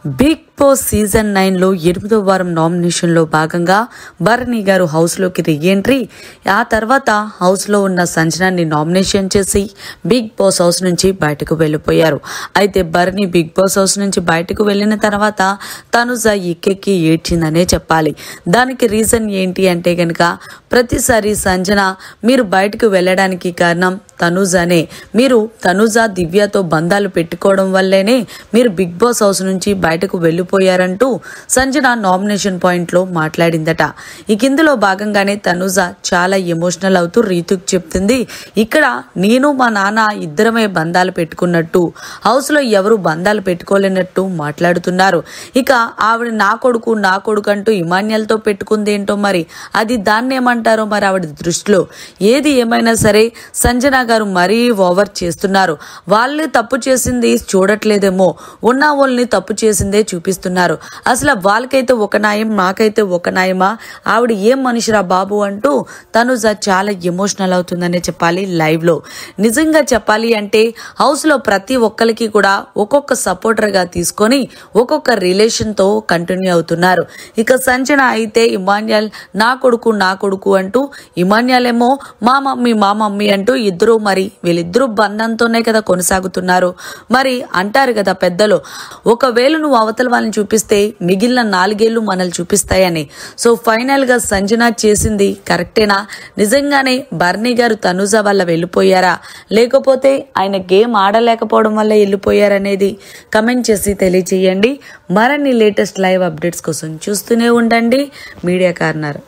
Big boss season 9 లో 8వ వారం నామినేషన్ లో భాగంగా భరణి గారు హౌస్ లోకి రీఎంట్రీ. ఆ తర్వాత హౌస్ లో ఉన్న సంజనాని నామినేషన్ చేసి బిగ్ బాస్ హౌస్ నుంచి బయటకు వెళ్ళిపోయారు. అయితే భరణి బిగ్ బాస్ హౌస్ నుంచి బయటకు వెళ్ళిన తర్వాత తనుజ ఎక్కెక్కి ఏడ్చిందనే చెప్పాలి. దానికి రీజన్ ఏంటి అంటే గనక ప్రతిసారి సంజన మీరు బయటకు వెళ్ళడానికి కారణం తనుజనే, మీరు తనుజ దివ్యతో బంధాలు పెట్టుకోవడం వల్లేనే మీరు బిగ్ బాస్ హౌస్ నుంచి బయటకు వెళ్ళిపోయారంటూ సంజన నామినేషన్ పాయింట్ లో మాట్లాడిందట. ఇందులో భాగంగానే తనుజ చాలా ఎమోషనల్ అవుతూ రీతుకు చెప్తుంది, ఇక్కడ నేను మా నాన్న ఇద్దరమే బంధాలు పెట్టుకున్నట్టు హౌస్ లో ఎవరు బంధాలు పెట్టుకోలేనట్టు మాట్లాడుతున్నారు. ఇక ఆవిడ నా కొడుకు అంటూ ఇమాన్యుయల్ తో పెట్టుకుంది ఏంటో మరి అది దాన్ని ఏమంటారో మరి ఆవిడ దృష్టిలో. ఏది ఏమైనా సరే సంజన గారు మరీ ఓవర్ చేస్తున్నారు. వాళ్ళే తప్పు చేసింది చూడట్లేదేమో, ఉన్న వాళ్ళని తప్పు చేసిందే చూపిస్తున్నారు. అసలు వాళ్ళకైతే ఒక న్యాయం, నాకైతే ఒక న్యాయమా, ఆవిడ ఏం మనిషిరా బాబు అంటూ తనుజ చాలా ఎమోషనల్ అవుతుందనే చెప్పాలి లైవ్ లో. నిజంగా చెప్పాలి అంటే హౌస్ లో ప్రతి ఒక్కరికి కూడా ఒక్కొక్క సపోర్టర్ గా తీసుకొని ఒక్కొక్క రిలేషన్ తో కంటిన్యూ అవుతున్నారు. ఇక సంజన అయితే ఇమాన్యుయల్ నా కొడుకు అంటూ, ఇమాన్యుయల్ ఏమో మా మమ్మీ అంటూ ఇద్దరు మరి వీళ్ళిద్దరూ బంధంతోనే కదా కొనసాగుతున్నారు. మరి అంటారు కదా పెద్దలు, ఒకవేళ నువ్వు అవతల వాళ్ళని చూపిస్తే మిగిలిన 4 ఏళ్ళు మనల్ని చూపిస్తాయని. సో ఫైనల్ గా సంజన చేసింది కరెక్టేనా? నిజంగానే భరణి గారు తనుజ వల్ల వెళ్ళిపోయారా, లేకపోతే ఆయన గేమ్ ఆడలేకపోవడం వల్ల వెళ్ళిపోయారనేది కమెంట్ చేసి తెలియచేయండి. మరిన్ని లేటెస్ట్ లైవ్ అప్డేట్స్ కోసం చూస్తూనే ఉండండి మీడియా కార్నర్.